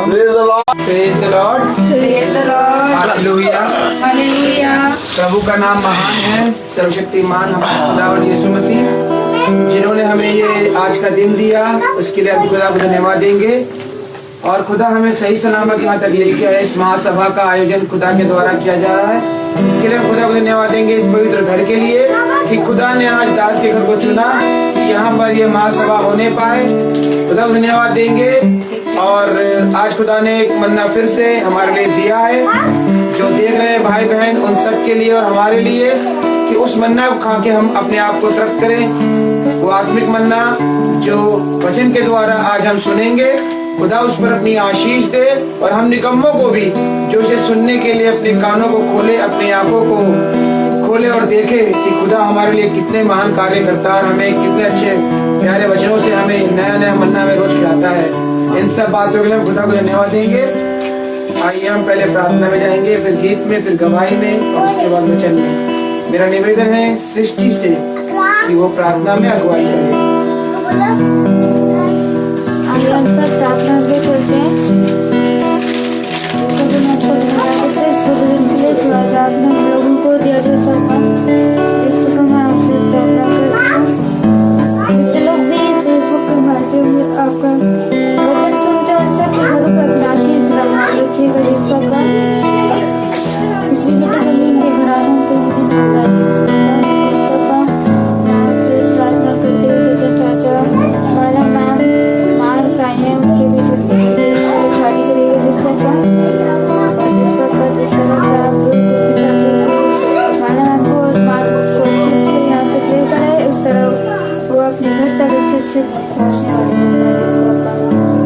Praise the Lord. Praise the Lord. Praise the Lord. Hallelujah. Hallelujah. प्रभु का नाम महान है, सर्वशक्तिमान हमारा खुदावंद यीशु मसीह, जिन्होंने हमें ये आज का दिन दिया, उसके लिए हम खुदा को धन्यवाद देंगे। और खुदा हमें सही सलामत यहाँ तक लेके आए। इस महासभा का आयोजन खुदा के द्वारा किया जा रहा है, इसके लिए हम खुदा को धन्यवाद देंगे। इस पवित्र घर के लिए कि खुदा ने आज दास के घर को चुना कि यहाँ पर ये महासभा होने पाए, खुदा को धन्यवाद देंगे। और आज खुदा ने एक मन्ना फिर से हमारे लिए दिया है, जो देख रहे हैं भाई बहन उन सब के लिए और हमारे लिए, कि उस मन्ना को खा के हम अपने आप को तृप्त करें। वो आत्मिक मन्ना जो वचन के द्वारा आज हम सुनेंगे, खुदा उस पर अपनी आशीष दे। और हम निकम्मों को भी जो उसे सुनने के लिए अपने कानों को खोले, अपनी आंखों को खोले और देखे कि खुदा हमारे लिए कितने महान कार्य करता है और हमें कितने अच्छे प्यारे वचनों से हमें नया नया मन्ना में रोज खिलाता है। इन सब बातों के लिए हम खुदा को धन्यवाद देंगे। आइए हम पहले प्रार्थना में जाएंगे, फिर गीत में, फिर गवाही में और उसके बाद वचन में। मेरा निवेदन है सृष्टि से कि वो प्रार्थना में अगुवाई करे। आइए हम सब प्रार्थना भी करते हैं। आपने हम लोगों को दिया जो सौंपा, इसको मैं आपसे प्रार्थना करती हूँ। जितने लोग भी फेसबुक के माध्यम से आपका वचन सुनते हैं, उन सबके घरों पर अपना आशीष बरकरार रखिएगा। जिसका इसलिए बेटा कभी इनके घरानों को प्रार्थना करते हुए जैसे चाचा वाला मैम मार का है, उनके भी शादी करिएगा। जिसका जिस तरह से आप किसी चाचा वाला मैम को और मार को अच्छे से यहाँ तक लेकर आए, उस तरह वो अपने घर तक अच्छे पहुँचने वाले हैं।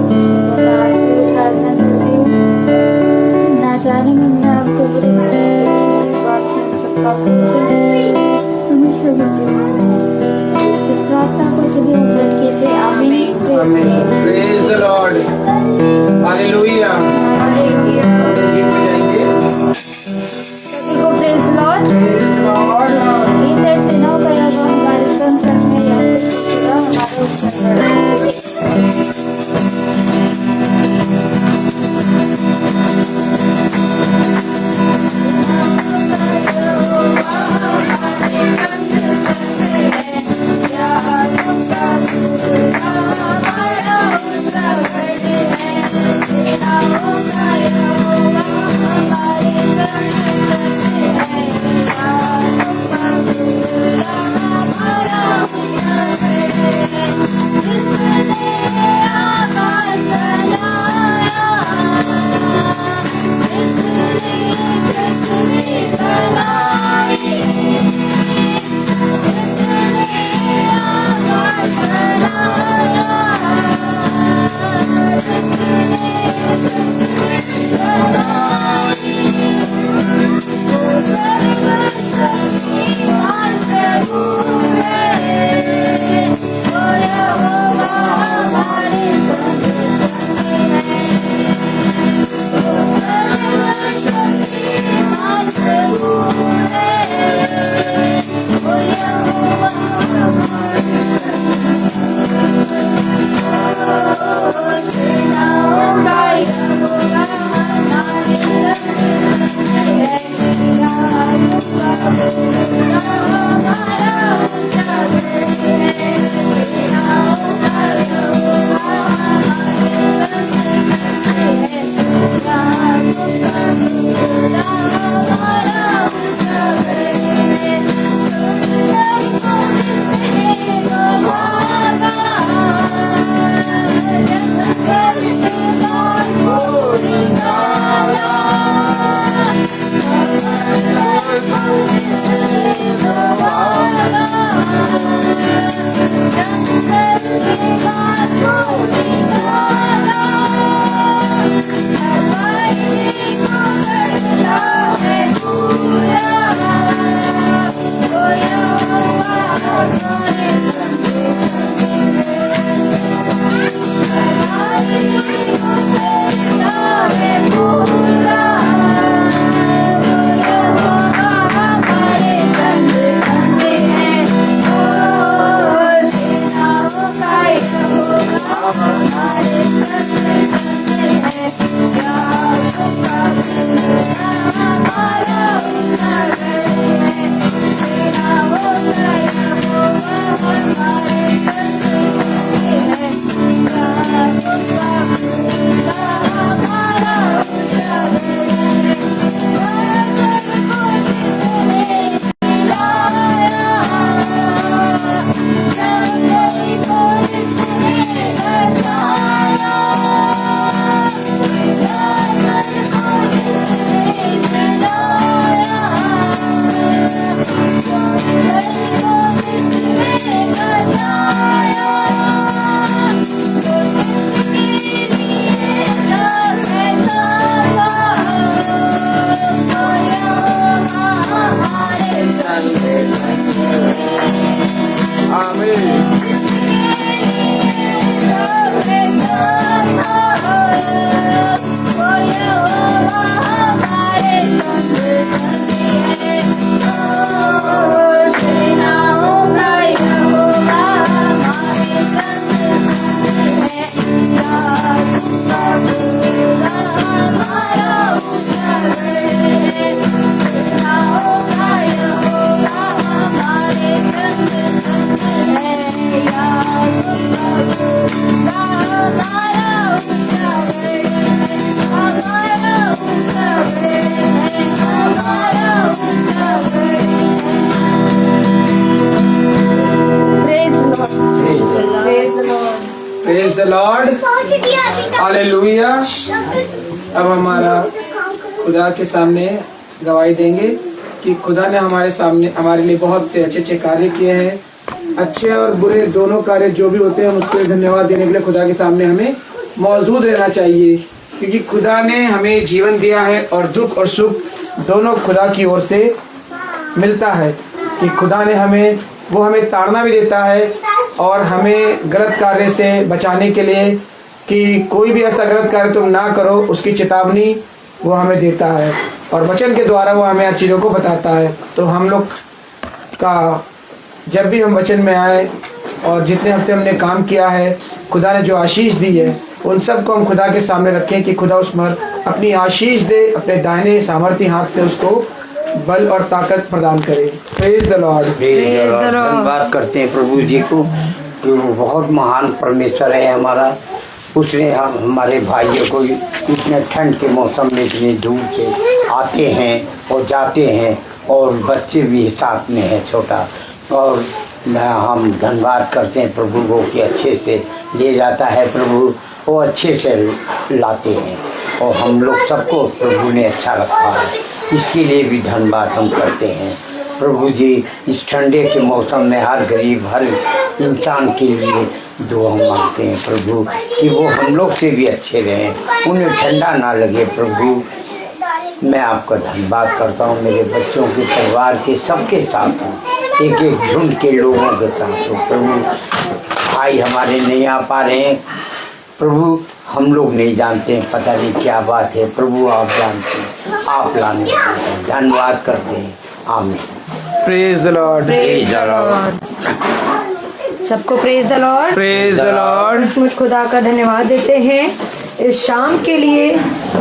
जिसका आपसे प्रार्थना करती हूँ, ना जाने में मैं आपको बुरी बात में सब पापों से हमेशा बचाए। इस प्रार्थना को सभी ग्रहण कीजिए। आमीन। Praise the Lord. Hallelujah. Hallelujah. गीत में जाएंगे। सभी को praise Lord. Praise the Lord. गीत ऐसे ना होगा या वो हमारे संग में या फिर हमारे ऊपर द लॉर्ड, हालेलुया। अब हमारा खुदा के सामने गवाही देंगे कि खुदा ने हमारे सामने हमारे लिए बहुत से अच्छे अच्छे कार्य किए हैं। अच्छे और बुरे दोनों कार्य जो भी होते हैं उसके लिए धन्यवाद देने के लिए खुदा के सामने हमें मौजूद रहना चाहिए, क्योंकि खुदा ने हमें जीवन दिया है और दुख और सुख दोनों खुदा की ओर से मिलता है। कि खुदा ने हमें ताड़ना भी देता है और हमें गलत कार्य से बचाने के लिए कि कोई भी ऐसा गलत कार्य तुम ना करो, उसकी चेतावनी वो हमें देता है और वचन के द्वारा वो हमें हर चीज़ों को बताता है। तो हम लोग का जब भी हम वचन में आए और जितने हफ्ते हमने काम किया है, खुदा ने जो आशीष दी है उन सब को हम खुदा के सामने रखें कि खुदा उस पर अपनी आशीष दे, अपने दाहिने सामर्थ्य हाथ से उसको बल और ताकत प्रदान करे। Praise the Lord. धन्यवाद करते हैं प्रभु जी को कि वो बहुत महान परमेश्वर है हमारा। उसने हमारे भाइयों को इतने ठंड के मौसम में इतनी दूर से आते हैं और जाते हैं और बच्चे भी साथ में हैं छोटा, और हम धन्यवाद करते हैं प्रभु को कि अच्छे से ले जाता है प्रभु, वो अच्छे से लाते हैं और हम लोग सबको प्रभु ने अच्छा रखा है, इसके लिए भी धन्यवाद हम करते हैं प्रभु जी। इस ठंडे के मौसम में हर गरीब हर इंसान के लिए दुआ मांगते हैं प्रभु कि वो हम लोग से भी अच्छे रहें, उन्हें ठंडा ना लगे प्रभु। मैं आपका धन्यवाद करता हूँ, मेरे बच्चों के परिवार के सबके साथ हूँ, एक एक झुंड के लोगों के साथ हूँ प्रभु। भाई हमारे नहीं आ पा रहे हैं प्रभु, हम लोग नहीं जानते हैं, पता नहीं क्या बात है प्रभु, आप जानते हैं, आप लाने धन्यवाद करते हैं। आमीन। Praise the Lord. Praise the Lord. सबको praise the Lord. Praise the Lord. सचमुच खुदा का धन्यवाद देते हैं इस शाम के लिए,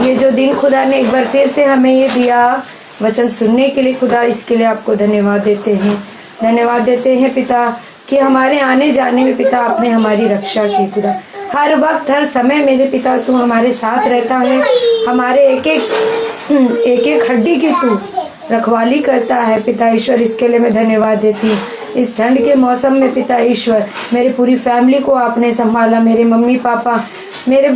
ये जो दिन खुदा ने एक बार फिर से हमें ये दिया वचन सुनने के लिए, खुदा इसके लिए आपको धन्यवाद देते हैं। धन्यवाद देते हैं पिता कि हमारे आने जाने में पिता आपने हमारी रक्षा की। खुदा हर वक्त हर समय मेरे पिता तू हमारे साथ रहता है, हमारे एक एक हड्डी की तू रखवाली करता है पिता ईश्वर, इसके लिए मैं धन्यवाद देती हूँ। इस ठंड के मौसम में पिता ईश्वर मेरे पूरी फैमिली को आपने संभाला, मेरे मम्मी पापा, मेरे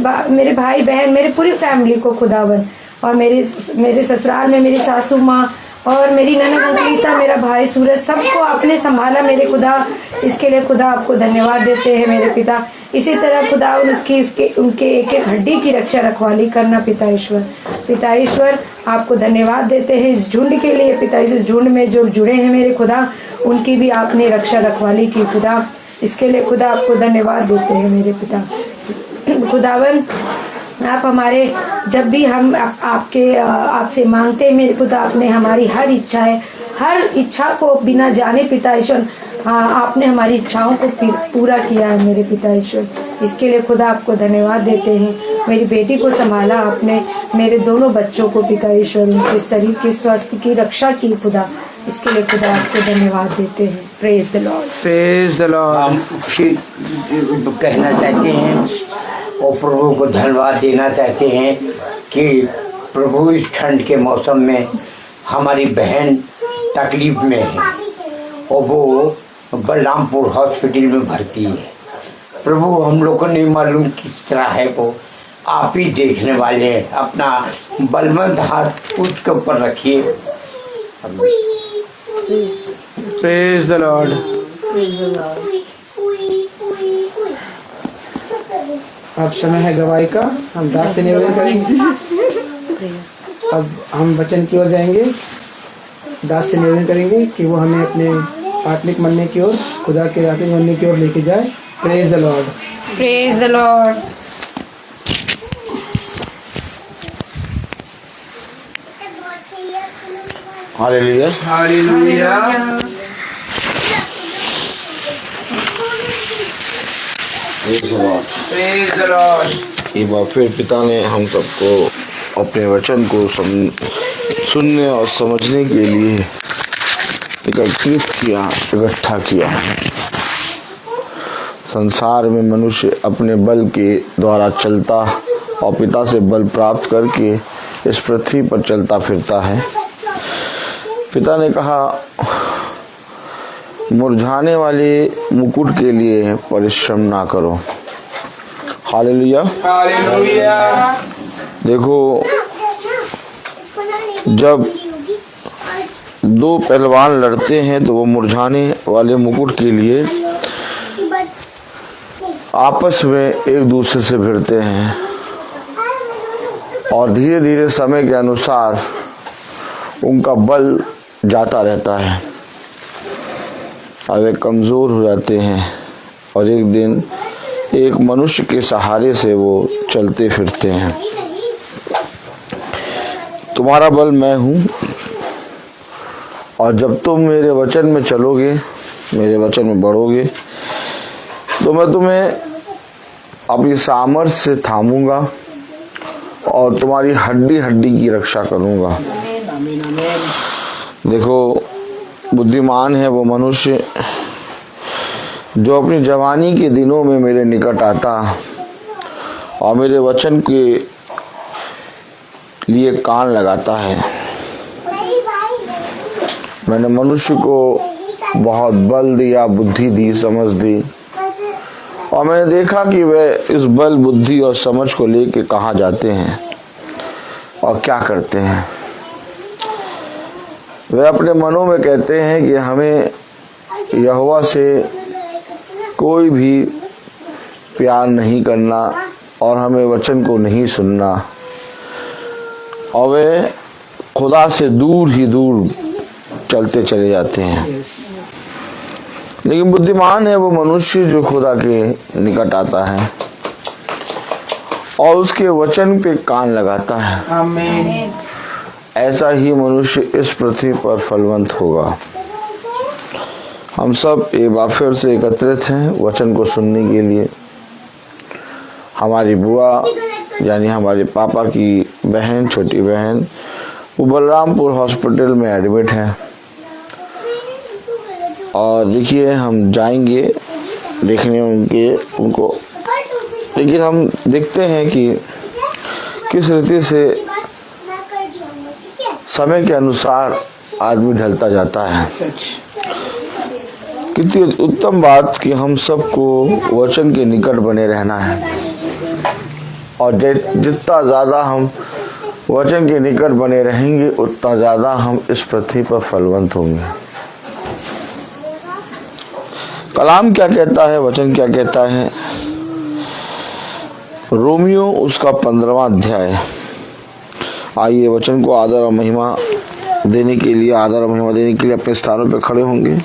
भाई बहन, मेरे पूरी फैमिली को खुदावन, और मेरे ससुराल में मेरी सासू माँ और मेरी ननद अंकलिता, मेरा भाई सूरज, सबको आपने संभाला मेरे खुदा, इसके लिए खुदा आपको धन्यवाद देते हैं मेरे पिता। इसी तरह खुदा उनके एक एक हड्डी की रक्षा रखवाली करना पिता ईश्वर। पिता ईश्वर आपको धन्यवाद देते हैं इस झुंड के लिए पिता, इस झुंड में जो जुड़े हैं मेरे खुदा, उनकी भी आपने रक्षा रखवाली की खुदा, इसके लिए खुदा आपको धन्यवाद देते हैं मेरे पिता। खुदावन आप हमारे जब भी हम आपसे मांगते हैं मेरे खुदा, आपने हमारी हर इच्छा को बिना जाने पिता ईश्वर आपने हमारी इच्छाओं को पूरा किया है मेरे पिता ईश्वर, इसके लिए खुदा आपको धन्यवाद देते हैं। मेरी बेटी को संभाला आपने, मेरे दोनों बच्चों को पिता ईश्वर उनके शरीर के स्वास्थ्य की रक्षा की खुदा, इसके लिए खुदा आपको धन्यवाद देते हैं। Praise the Lord. Praise the Lord. हम फिर कहना चाहते हैं और प्रभु को धन्यवाद देना चाहते हैं कि प्रभु इस ठंड के मौसम में हमारी बहन तकलीफ में है और वो बलरामपुर हॉस्पिटल में भर्ती है प्रभु। हम लोग को नहीं मालूम किस तरह है, वो आप ही देखने वाले हैं, अपना बलवंत हाथ उसके ऊपर रखिए। Praise the Lord. अब समय है गवाही का, हम दास से निवेदन करेंगे। अब हम वचन की ओर जाएंगे, दास से निवेदन करेंगे कि वो हमें अपने आत्मिक मनने की ओर, खुदा के आत्मिक मनने की ओर लेके जाए। Praise the Lord. Praise the Lord. Hallelujah. Hallelujah. Praise the Lord. एक बार फिर पिता ने हम सबको अपने वचन को सुनने और समझने के लिए एकत्रित किया, इकट्ठा किया। संसार में मनुष्य अपने बल के द्वारा चलता और पिता से बल प्राप्त करके इस पृथ्वी पर चलता फिरता है। पिता ने कहा, मुरझाने वाले मुकुट के लिए परिश्रम ना करो हालेलुया। हालेलुया। देखो, जब दो पहलवान लड़ते हैं तो वो मुरझाने वाले मुकुट के लिए आपस में एक दूसरे से भिड़ते हैं और धीरे धीरे समय के अनुसार उनका बल जाता रहता है और वे कमज़ोर हो जाते हैं और एक दिन एक मनुष्य के सहारे से वो चलते फिरते हैं। तुम्हारा बल मैं हूँ और जब तुम मेरे वचन में चलोगे, मेरे वचन में बढ़ोगे, तो मैं तुम्हें अपनी सामर्थ्य से थामूंगा और तुम्हारी हड्डी हड्डी की रक्षा करूंगा। देखो, बुद्धिमान है वो मनुष्य जो अपनी जवानी के दिनों में मेरे निकट आता और मेरे वचन के लिए कान लगाता है। मैंने मनुष्य को बहुत बल दिया, बुद्धि दी, समझ दी और मैंने देखा कि वे इस बल, बुद्धि और समझ को लेके कहाँ जाते हैं और क्या करते हैं। वे अपने मनों में कहते हैं कि हमें यहोवा से कोई भी प्यार नहीं करना और हमें वचन को नहीं सुनना और वे खुदा से दूर ही दूर चलते चले जाते हैं। लेकिन बुद्धिमान है वो मनुष्य जो खुदा के निकट आता है और उसके वचन पे कान लगाता है। आमीन। ऐसा ही मनुष्य इस पृथ्वी पर फलवंत होगा। हम सब एक बार फिर से एकत्रित हैं वचन को सुनने के लिए। हमारी बुआ यानी हमारे पापा की बहन, छोटी बहन, वो बलरामपुर हॉस्पिटल में एडमिट है और देखिए हम जाएंगे देखने उनको, लेकिन हम देखते हैं कि किस रीति से समय के अनुसार आदमी ढलता जाता है। कितनी उत्तम बात कि हम सबको वचन के निकट बने रहना है और जितना ज़्यादा हम वचन के निकट बने रहेंगे उतना ज़्यादा हम इस पृथ्वी पर फलवंत होंगे। कलाम क्या कहता है, वचन क्या कहता है? रोमियो उसका 15वां अध्याय। आइए वचन को आदर और महिमा देने के लिए अपने स्थानों पर खड़े होंगे।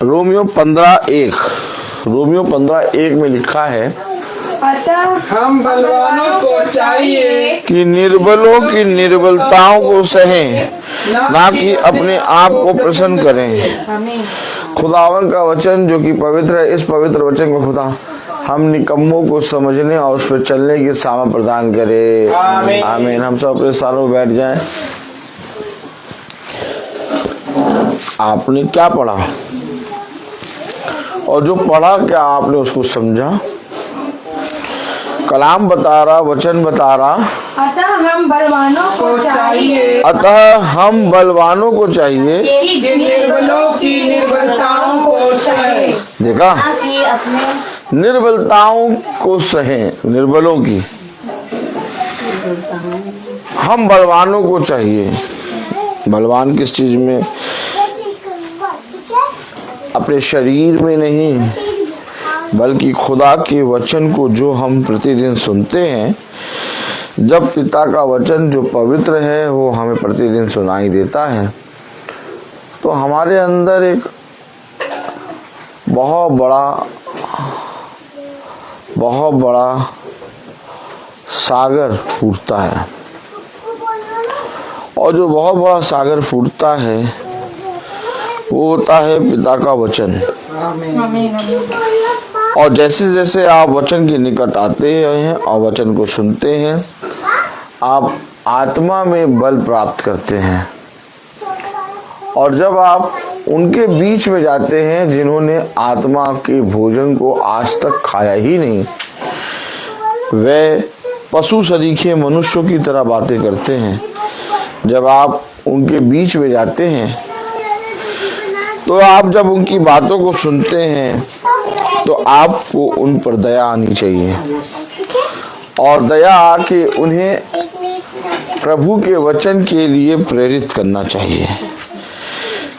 रोमियो 15:1 में लिखा है, अतः हम बलवानों को चाहिए कि निर्बलों की निर्बलताओं को सहें, ना कि अपने आप को प्रसन्न करें। आमीन। खुदावन का वचन जो कि पवित्र है, इस पवित्र वचन को खुदा हम निकम्मों को समझने और उस पर चलने की सामर्थ प्रदान करे। आमीन। आमीन। हम सब अपने स्थानों में बैठ जाएं। आपने क्या पढ़ा और जो पढ़ा क्या आपने उसको समझा? कलाम बता रहा, वचन बता रहा, अतः हम बलवानों को चाहिए कि निर्बलों की निर्बलताओं को सहे। देखा, निर्बलताओं को सहे, निर्बलों की। हम बलवानों को चाहिए। बलवान किस चीज में? अपने शरीर में नहीं, बल्कि खुदा के वचन को जो हम प्रतिदिन सुनते हैं। जब पिता का वचन जो पवित्र है वो हमें प्रतिदिन सुनाई देता है तो हमारे अंदर एक बहुत बड़ा सागर फूटता है और जो बहुत बड़ा सागर फूटता है वो होता है पिता का वचन। और जैसे जैसे आप वचन के निकट आते हैं और वचन को सुनते हैं, आप आत्मा में बल प्राप्त करते हैं। और जब आप उनके बीच में जाते हैं जिन्होंने आत्मा के भोजन को आज तक खाया ही नहीं, वे पशु सरीखे मनुष्यों की तरह बातें करते हैं। जब आप उनके बीच में जाते हैं तो आप जब उनकी बातों को सुनते हैं तो आपको उन पर दया आनी चाहिए और दया आके उन्हें प्रभु के वचन के लिए प्रेरित करना चाहिए,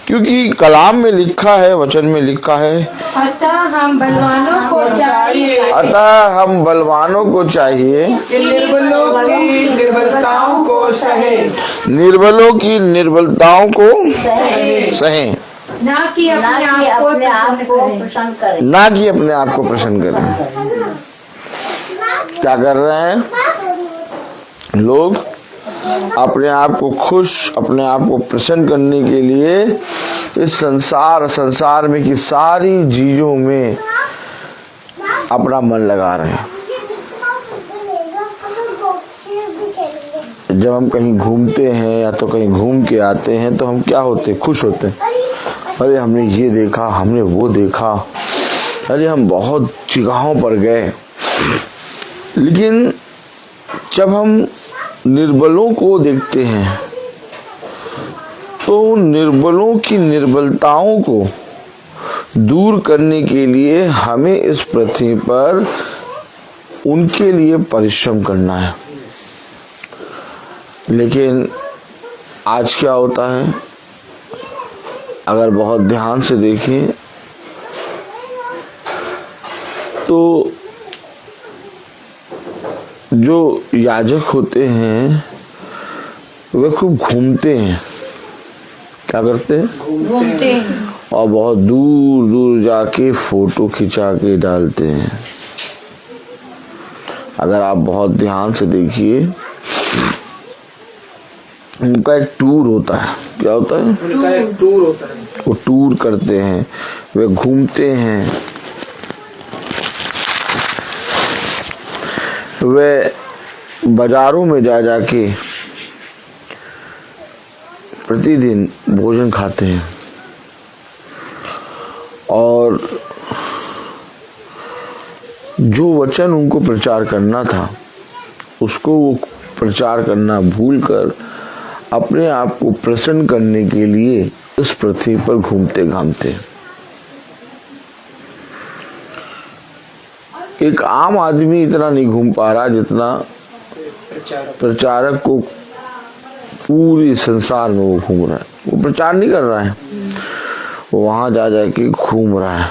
क्योंकि कलाम में लिखा है, वचन में लिखा है, अतः हम बलवानों को चाहिए कि निर्बलों की निर्बलताओं को सहे, निर्बलों की निर्बलताओं को सहें, ना कि अपने आप को प्रसन्न करें। ना कि अपने आप को प्रसन्न करें। क्या कर रहे हैं लोग? अपने आप को खुश, अपने आप को प्रसन्न करने के लिए इस संसार में की सारी चीजों में अपना मन लगा रहे हैं। जब हम कहीं घूमते हैं या तो कहीं घूम के आते हैं तो हम क्या होते हैं? खुश होते हैं। अरे हमने ये देखा, हमने वो देखा, अरे हम बहुत जगहों पर गए। लेकिन जब हम निर्बलों को देखते हैं तो निर्बलों की निर्बलताओं को दूर करने के लिए हमें इस पृथ्वी पर उनके लिए परिश्रम करना है। लेकिन आज क्या होता है, अगर बहुत ध्यान से देखें तो जो याजक होते हैं वे खूब घूमते हैं। क्या करते हैं? घूमते हैं और बहुत दूर दूर जाके फोटो खिंचा के डालते हैं। अगर आप बहुत ध्यान से देखिए, उनका एक टूर होता है। क्या होता है? उनका एक टूर होता है। वो टूर करते हैं, वे घूमते हैं, वे बाजारों में जा जाके प्रतिदिन भोजन खाते हैं और जो वचन उनको प्रचार करना था उसको वो प्रचार करना भूलकर अपने आप को प्रसन्न करने के लिए इस पृथ्वी पर घूमते घामते। एक आम आदमी इतना नहीं घूम पा रहा जितना प्रचारक को पूरी संसार में वो घूम रहा है। वो प्रचार नहीं कर रहा है, वो वहां जा जाके घूम रहा है,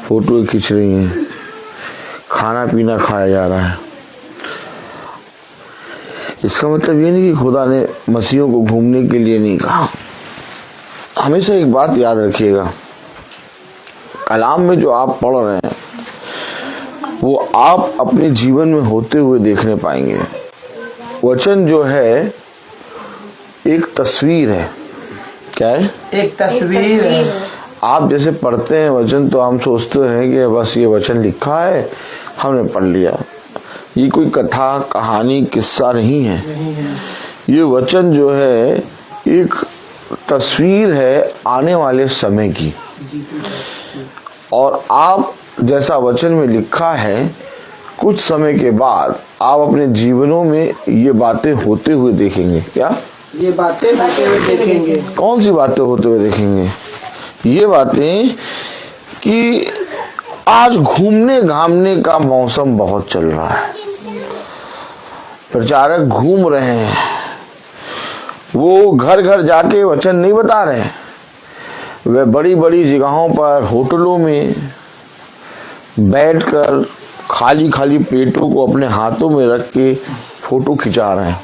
फोटो खींच रही हैं, खाना पीना खाया जा रहा है। इसका मतलब ये नहीं कि खुदा ने मसीहों को घूमने के लिए नहीं कहा। हमेशा एक बात याद रखिएगा, कलाम में जो आप पढ़ रहे हैं वो आप अपने जीवन में होते हुए देखने पाएंगे। वचन जो है एक तस्वीर है। क्या है? एक तस्वीर है। आप जैसे पढ़ते हैं वचन तो हम सोचते हैं कि बस ये वचन लिखा है, हमने पढ़ लिया। ये कोई कथा, कहानी, किस्सा नहीं है। ये वचन जो है एक तस्वीर है आने वाले समय की। और आप जैसा वचन में लिखा है, कुछ समय के बाद आप अपने जीवनों में ये बातें होते हुए देखेंगे। क्या? ये बातें होते हुए देखेंगे। कौन सी बातें होते हुए देखेंगे? ये बातें कि आज घूमने घामने का मौसम बहुत चल रहा है। प्रचारक घूम रहे हैं, वो घर घर जाके वचन नहीं बता रहे हैं, वे बड़ी बड़ी जगहों पर, होटलों में बैठकर खाली खाली प्लेटों को अपने हाथों में रख के फोटो खिंचा रहे हैं।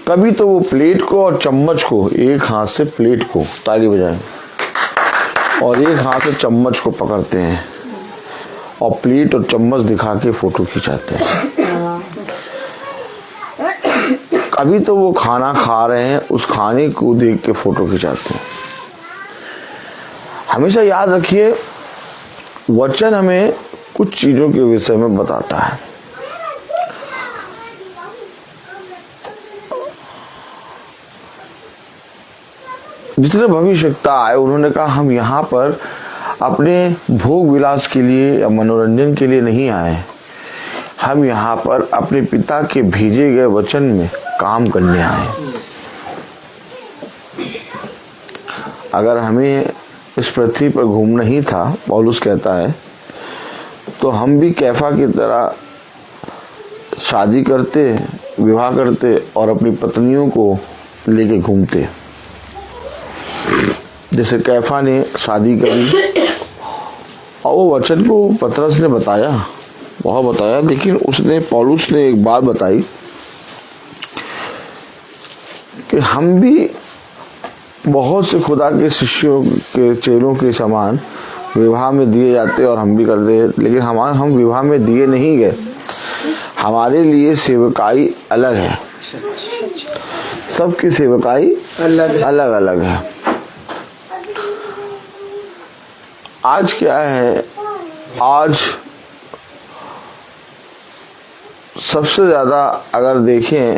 कभी तो वो प्लेट को और चम्मच को, एक हाथ से प्लेट को ताली बजाएं और एक हाथ से चम्मच को पकड़ते हैं और प्लेट और चम्मच दिखा के फोटो खिंचाते हैं। कभी तो वो खाना खा रहे हैं, उस खाने को देख के फोटो खिंचाते हैं। हमेशा याद रखिए, वचन हमें कुछ चीजों के विषय में बताता है। जितने भविष्यवक्ता आए उन्होंने कहा हम यहाँ पर अपने भोग विलास के लिए या मनोरंजन के लिए नहीं आए, हम यहाँ पर अपने पिता के भेजे गए वचन में काम करने आए। अगर हमें इस पृथ्वी पर घूमना ही था, पौलुस कहता है, तो हम भी कैफा की तरह शादी करते, विवाह करते और अपनी पत्नियों को लेके घूमते। जैसे कैफा ने शादी करी और वो वचन को पतरस ने बताया, बहुत बताया, लेकिन उसने, पौलुस ने एक बात बताई कि हम भी बहुत से खुदा के शिष्यों के, चेलों के समान विवाह में दिए जाते और हम भी करते हैं, लेकिन हम विवाह में दिए नहीं गए। हमारे लिए सेवकाई अलग है, सबकी सेवकाई अलग अलग है। आज क्या है, आज सबसे ज्यादा अगर देखें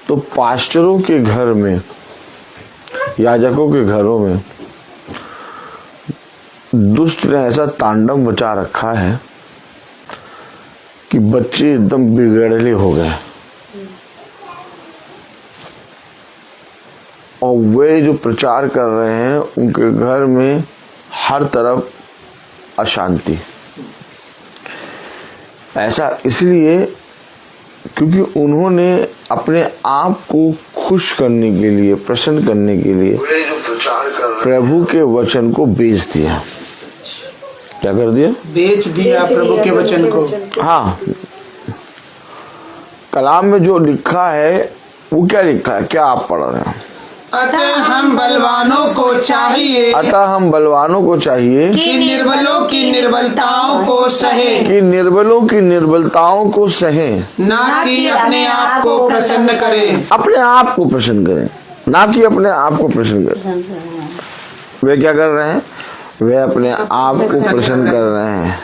तो पास्टरों के घर में, याजकों के घरों में दुष्ट ने ऐसा तांडव मचा रखा है कि बच्चे एकदम बिगड़े हो गए और वे जो प्रचार कर रहे हैं उनके घर में हर तरफ अशांति। ऐसा इसलिए क्योंकि उन्होंने अपने आप को खुश करने के लिए, प्रसन्न करने के लिए प्रभु के वचन को बेच दिया। क्या कर दिया? बेच दिया प्रभु के वचन को। हाँ, कलाम में जो लिखा है वो क्या लिखा है, क्या आप पढ़ रहे हैं? अतः हम बलवानों को चाहिए, अतः हम बलवानों को चाहिए कि निर्बलों की निर्बलताओं को सहे, कि निर्बलों की निर्बलताओं को सहें, ना कि अपने आप को प्रसन्न करें। अपने आप को प्रसन्न करें, ना कि अपने आप को प्रसन्न करें। वे क्या कर रहे हैं? वे अपने आप को प्रसन्न कर रहे हैं।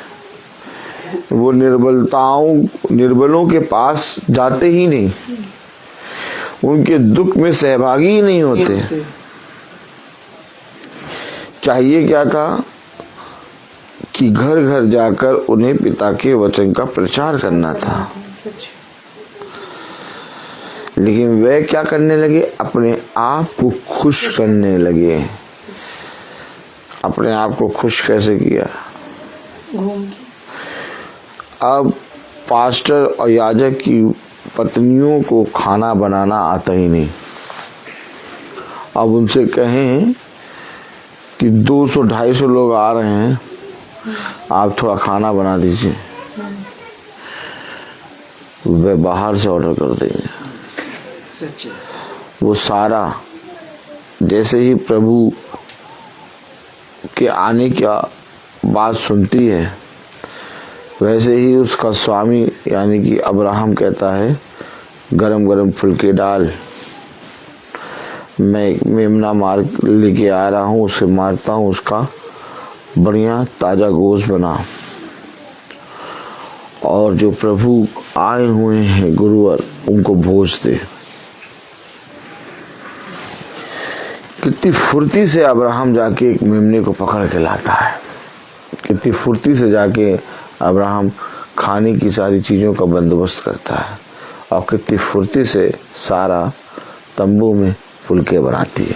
वो निर्बलों के पास जाते ही नहीं, उनके दुख में सहभागी ही नहीं होते। चाहिए क्या था कि घर घर जाकर उन्हें पिता के वचन का प्रचार करना था, लेकिन वे क्या करने लगे? अपने आप को खुश करने लगे। अपने आप को खुश कैसे किया? अब पास्टर और याजक की पत्नियों को खाना बनाना आता ही नहीं। अब उनसे कहें कि 200-250 लोग आ रहे हैं, आप थोड़ा खाना बना दीजिए, वे बाहर से ऑर्डर कर देंगे। वो सारा, जैसे ही प्रभु के आने का बात सुनती है, वैसे ही उसका स्वामी यानी कि अब्राहम कहता है, गरम गरम फुलके डाल, मैं एक मेमना मार लेके आ रहा हूँ, उसे मारता हूँ, उसका बढ़िया ताजा गोश्त बना, और जो प्रभु आए हुए हैं गुरुवर उनको भोज दे। कितनी फुर्ती से अब्राहम जाके एक मेमने को पकड़ के लाता है, कितनी फुर्ती से जाके अब्राहम खाने की सारी चीजों का बंदोबस्त करता है, और कितनी फुर्ती से सारा तंबू में फुलके बनाती है।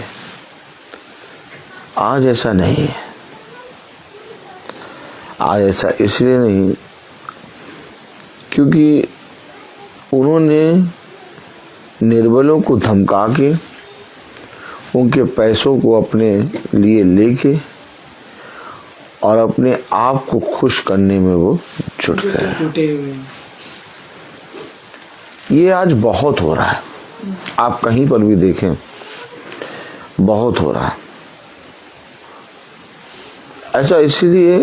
आज ऐसा नहीं है। आज ऐसा इसलिए नहीं क्योंकि उन्होंने निर्बलों को धमका के, उनके पैसों को अपने लिए लेके और अपने आप को खुश करने में वो जुट गए। ये आज बहुत हो रहा है, आप कहीं पर भी देखें, बहुत हो रहा है। ऐसा इसलिए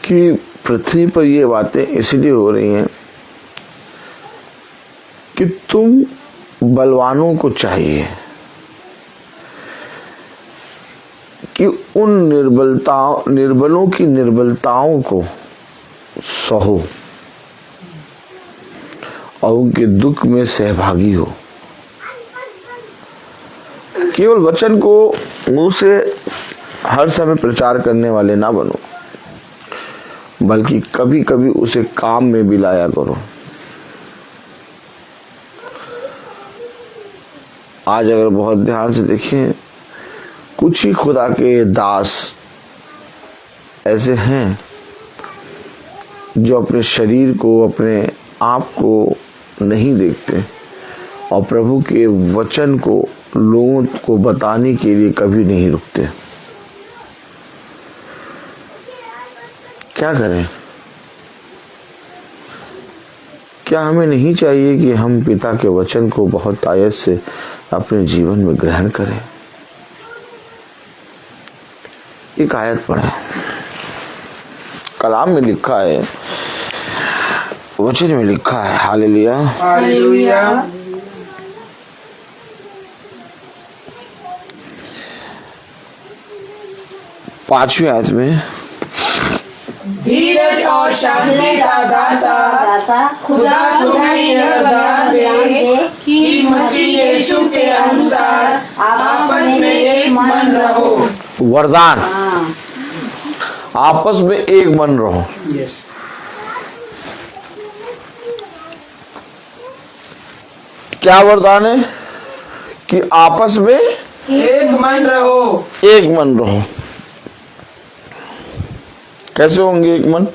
कि पृथ्वी पर ये बातें इसलिए हो रही हैं कि तुम बलवानों को चाहिए कि उन निर्बलों की निर्बलताओं को सहो और उनके दुख में सहभागी हो। केवल वचन को मुंह से हर समय प्रचार करने वाले ना बनो, बल्कि कभी कभी उसे काम में भी लाया करो। आज अगर बहुत ध्यान से देखें, कुछ ही खुदा के दास ऐसे हैं जो अपने शरीर को, अपने आप को नहीं देखते और प्रभु के वचन को लोगों को बताने के लिए कभी नहीं रुकते। क्या करें? क्या हमें नहीं चाहिए कि हम पिता के वचन को बहुत आयत से अपने जीवन में ग्रहण करें? एक आयत पढ़ें, कलाम में लिखा है, वचन में लिखा है। Hallelujah, hallelujah. 5वीं आयत में, धीरज और शांति का दाता खुदा तुम्हें यह वरदान दे कि मसीह यीशु के अनुसार आपस में एक मन रहो। वरदान, आपस में एक मन रहो। यस, क्या वरदान है? कि आपस में एक मन रहो। एक मन रहो। कैसे होंगे एक मन?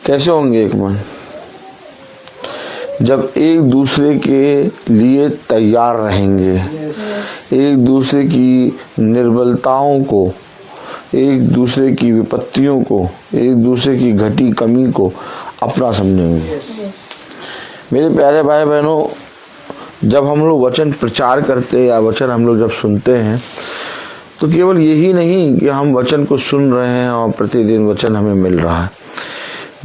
कैसे होंगे एक मन? जब एक दूसरे के लिए तैयार रहेंगे, एक दूसरे की निर्बलताओं को, एक दूसरे की विपत्तियों को, एक दूसरे की घटी कमी को अपना समझेंगे। मेरे प्यारे भाई बहनों, जब हम लोग वचन प्रचार करते या वचन हम लोग जब सुनते हैं, तो केवल यही नहीं कि हम वचन को सुन रहे हैं और प्रतिदिन वचन हमें मिल रहा है,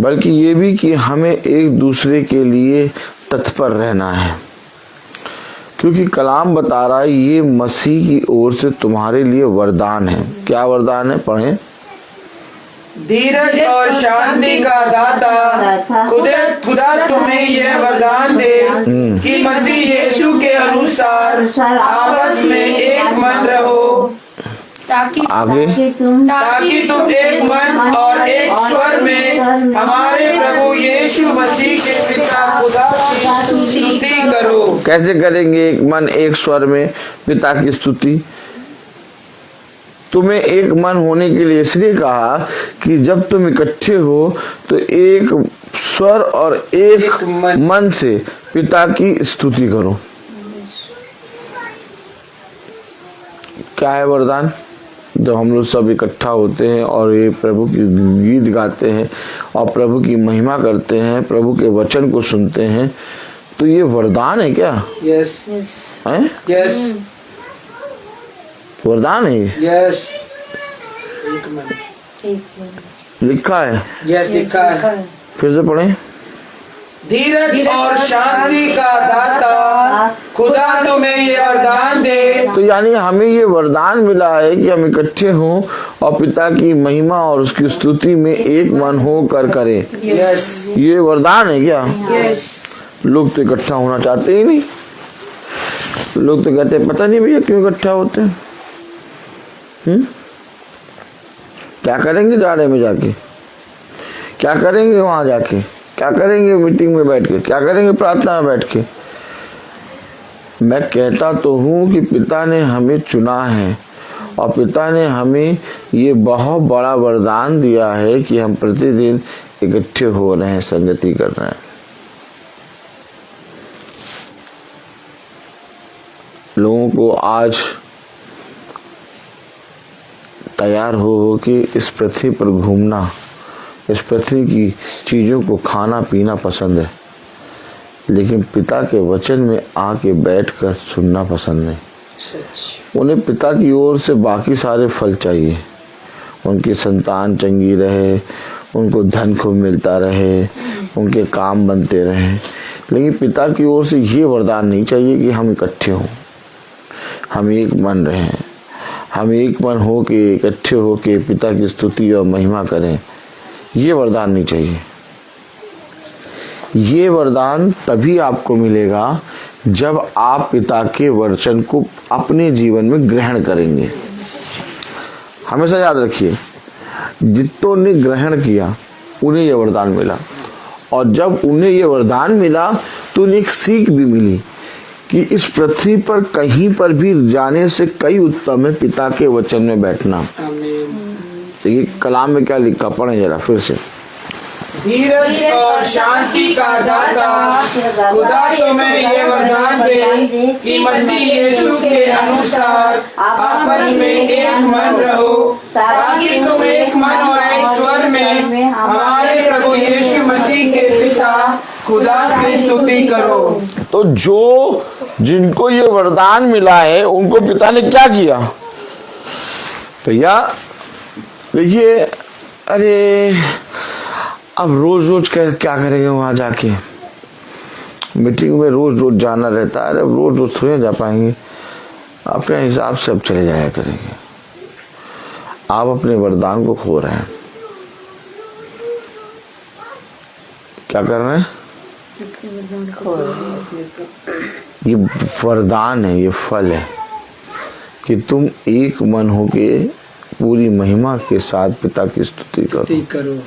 बल्कि ये भी कि हमें एक दूसरे के लिए तत्पर रहना है, क्योंकि कलाम बता रहा है ये मसीह की ओर से तुम्हारे लिए वरदान है। क्या वरदान है? पढ़ें। धीरज और शांति का दाता खुदा तुम्हें यह वरदान दे कि मसीह यीशु के अनुसार आपस में एक मन रहो, आगे, ताकि तुम एक मन और एक स्वर में हमारे प्रभु यीशु मसीह के पिता खुदा की स्तुति करो। कैसे करेंगे एक मन एक स्वर में पिता की स्तुति? तुम्हें एक मन होने के लिए इसलिए कहा कि जब तुम इकट्ठे हो तो एक स्वर और एक मन से पिता की स्तुति करो। क्या है वरदान? जब हम लोग सब इकट्ठा होते हैं और ये प्रभु की गीत गाते हैं और प्रभु की महिमा करते हैं, प्रभु के वचन को सुनते हैं, तो ये वरदान है क्या? यस, है? यस, वरदान है। यस, लिखा है। यस, लिखा है। फिर से पढ़ें। धीरज और शांति का दाता खुदा तुम्हें ये वरदान दे। तो यानी हमें ये वरदान मिला है कि हम इकट्ठे हों और पिता की महिमा और उसकी स्तुति में एक मन हो कर करें। यस, ये वरदान है क्या? यस। लोग तो इकट्ठा होना चाहते ही नहीं। लोग तो कहते हैं पता नहीं भैया क्यों इकट्ठा होते हैं। क्या करेंगे जाड़े में जाके? क्या करेंगे वहां जाके? क्या करेंगे मीटिंग में बैठ के? क्या करेंगे प्रार्थना में बैठ के? मैं कहता तो हूं कि पिता ने हमें चुना है और पिता ने हमें ये बहुत बड़ा वरदान दिया है कि हम प्रतिदिन इकट्ठे हो रहे हैं, संगति कर रहे हैं। लोगों को आज तैयार हो कि इस पृथ्वी पर घूमना, इस पृथ्वी की चीजों को खाना पीना पसंद है, लेकिन पिता के वचन में आके बैठकर सुनना पसंद नहीं। उन्हें पिता की ओर से बाकी सारे फल चाहिए। उनकी संतान चंगी रहे, उनको धन खूब मिलता रहे, उनके काम बनते रहे, लेकिन पिता की ओर से ये वरदान नहीं चाहिए कि हम इकट्ठे हों, हम एक मन रहें, हम एक मन हो के इकट्ठे हो के पिता की स्तुति और महिमा करें। ये वरदान नहीं चाहिए। ये वरदान तभी आपको मिलेगा जब आप पिता के वचन को अपने जीवन में ग्रहण करेंगे। हमेशा याद रखिए, जितनों ने ग्रहण किया उन्हें यह वरदान मिला, और जब उन्हें यह वरदान मिला तो उन्हें एक सीख भी मिली कि इस पृथ्वी पर कहीं पर भी जाने से कई उत्तम है पिता के वचन में बैठना। देखिए कलाम में क्या लिखा, पढ़े जरा फिर से। धीरज और शांति का दाता खुदा तुम्हें ये वरदान दे कि मसीह यीशु के अनुसार आपस में एक मन रहो, ताकि तुम एक मन और एक स्वर में हमारे प्रभु यीशु मसीह के पिता खुदा की स्तुति करो। तो जो जिनको ये वरदान मिला है उनको पिता ने क्या किया भैया? देखिए, अरे अब रोज रोज क्या करेंगे वहां जाके, मीटिंग में रोज रोज जाना रहता है, अब रोज रोज थोड़े जा पाएंगे, अपने हिसाब से अब चले जाया करेंगे। आप अपने वरदान को खो रहे हैं। क्या कर रहे हैं? ये वरदान है, ये फल है कि तुम एक मन होके पूरी महिमा के साथ पिता की स्तुति करो।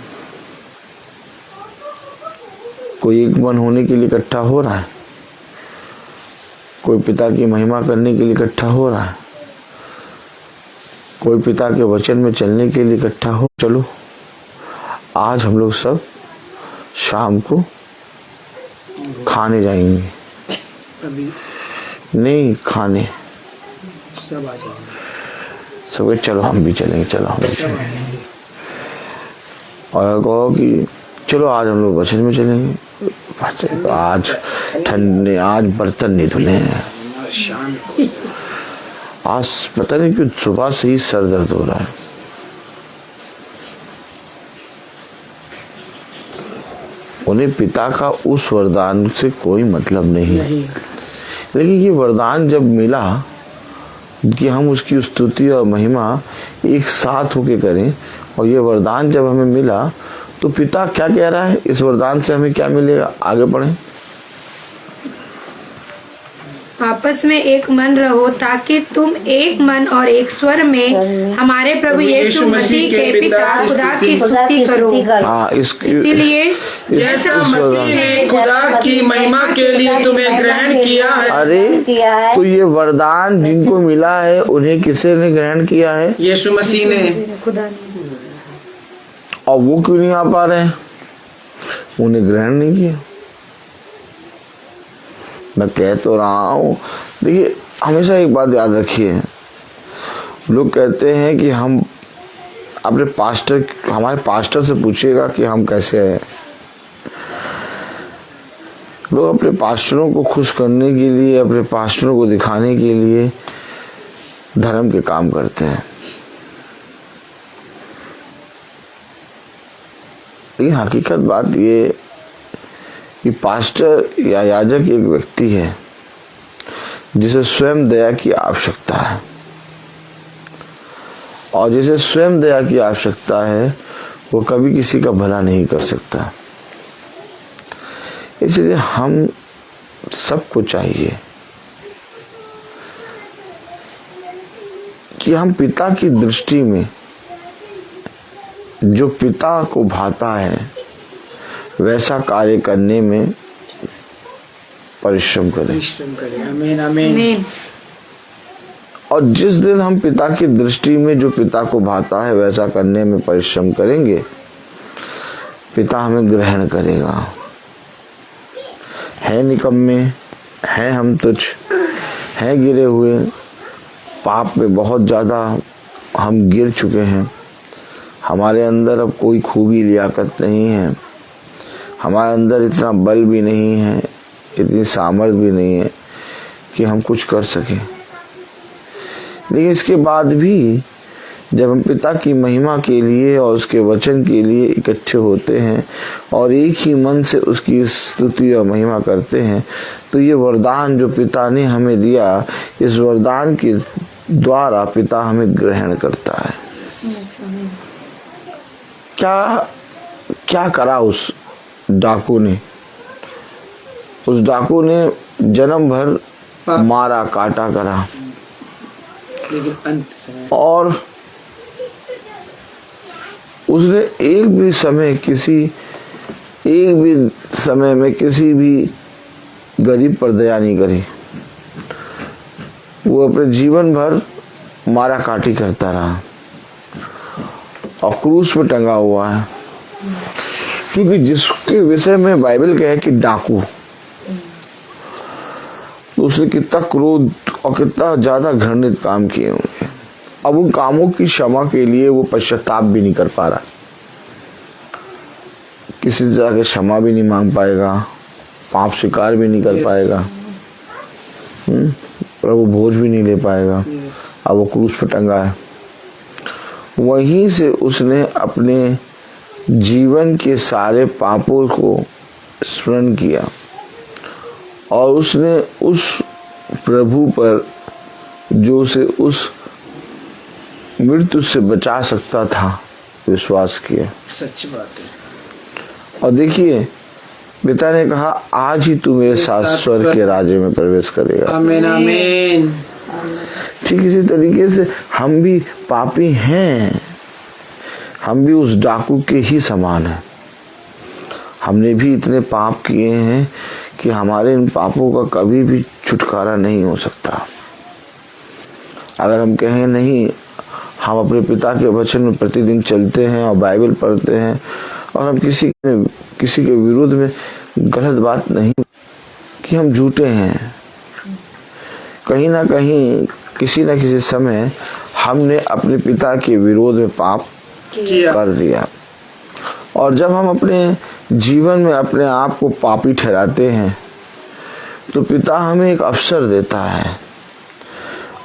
कोई एक मन होने के लिए इकट्ठा हो रहा है, कोई पिता की महिमा करने के लिए इकट्ठा हो रहा है, कोई पिता के वचन में चलने के लिए इकट्ठा हो। चलो आज हम लोग सब शाम को खाने जाएंगे, नहीं खाने सब आ जाएंगे, सब चलो हम भी चलेंगे, चलो हम भी चलेंगे। और कहो कि चलो आज हम लोग वचन में चलेंगे, आज ठंडे, आज बर्तन नहीं धुले हैं, आज पता नहीं क्यों सुबह से ही सर दर्द हो रहा है। उन्हें पिता का उस वरदान से कोई मतलब नहीं। लेकिन ये वरदान जब मिला कि हम उसकी स्तुति और महिमा एक साथ होके करें, और ये वरदान जब हमें मिला तो पिता क्या कह रहा है, इस वरदान से हमें क्या मिलेगा? आगे पढ़ें। आपस में एक मन रहो, ताकि तुम एक मन और एक स्वर में हमारे प्रभु यीशु मसीह के पिता खुदा की स्तुति करो। हाँ, इसीलिए जैसा मसीह ने खुदा की महिमा के लिए तुम्हें ग्रहण किया है। अरे तो ये वरदान जिनको मिला है उन्हें किसे ने ग्रहण किया है? यीशु मसीह ने। खुदा ने। और वो क्यों नहीं आ पा रहे हैं? उन्हें ग्रहण नहीं किया। मैं कह तो रहा हूं, देखिए हमेशा एक बात याद रखिए, लोग कहते हैं कि हम अपने पास्टर, हमारे पास्टर से पूछिएगा कि हम कैसे हैं। लोग अपने पास्टरों को खुश करने के लिए, अपने पास्टरों को दिखाने के लिए धर्म के काम करते हैं। लेकिन हकीकत बात ये कि पास्टर या याजक एक व्यक्ति है जिसे स्वयं दया की आवश्यकता है, और जिसे स्वयं दया की आवश्यकता है वो कभी किसी का भला नहीं कर सकता। इसलिए हम सबको चाहिए कि हम पिता की दृष्टि में जो पिता को भाता है वैसा कार्य करने में परिश्रम करें। आमीन आमीन। और जिस दिन हम पिता की दृष्टि में जो पिता को भाता है वैसा करने में परिश्रम करेंगे, पिता हमें ग्रहण करेगा। है निकम्मे, है हम तुच्छ, है गिरे हुए, पाप में बहुत ज्यादा हम गिर चुके हैं, हमारे अंदर अब कोई खूबी लियाकत नहीं है, हमारे अंदर इतना बल भी नहीं है, इतनी सामर्थ भी नहीं है कि हम कुछ कर सकें। लेकिन इसके बाद भी जब हम पिता की महिमा के लिए और उसके वचन के लिए इकट्ठे होते हैं और एक ही मन से उसकी स्तुति और महिमा करते हैं, तो ये वरदान जो पिता ने हमें दिया, इस वरदान के द्वारा पिता हमें ग्रहण करता है। क्या करा उस डाकू ने? उस डाकू ने जन्म भर मारा काटा करा, लेकिन अंत समय और उसने एक भी समय में किसी भी गरीब पर दया नहीं करी। वो अपने जीवन भर मारा काटी करता रहा और क्रूस पे टंगा हुआ है। क्योंकि जिसके विषय में बाइबल कहे कि डाकू, तो उसने कितना क्रोध और कितना ज्यादा घृणित काम किए होंगे। अब उन कामों की क्षमा के लिए वो पश्चाताप भी नहीं कर पा रहा, किसी से जाके क्षमा भी नहीं मांग पाएगा, पाप स्वीकार भी नहीं कर पाएगा, प्रभु भोज भी नहीं ले पाएगा। अब वो क्रूस पे टंगा है। वहीं से उसने अपने जीवन के सारे पापों को स्मरण किया और उसने उस प्रभु पर जो उसे उस मृत्यु से बचा सकता था विश्वास किया। सच बात है। और देखिए, पिता ने कहा आज ही तू मेरे साथ स्वर्ग के राज्य में प्रवेश करेगा। आमीन आमीन। ठीक इसी तरीके से हम भी पापी हैं, हम भी उस डाकू के ही समान हैं। हमने भी इतने पाप किए हैं कि हमारे इन पापों का कभी भी छुटकारा नहीं हो सकता। अगर हम कहें नहीं, हम अपने पिता के वचन में प्रतिदिन चलते हैं और बाइबल पढ़ते हैं और हम किसी के विरोध में गलत बात नहीं, कि हम झूठे हैं। कहीं ना कहीं किसी न किसी समय हमने अपने पिता के विरोध में पाप कर दिया। और जब हम अपने जीवन में अपने आप को पापी ठहराते हैं तो पिता हमें एक अवसर देता है,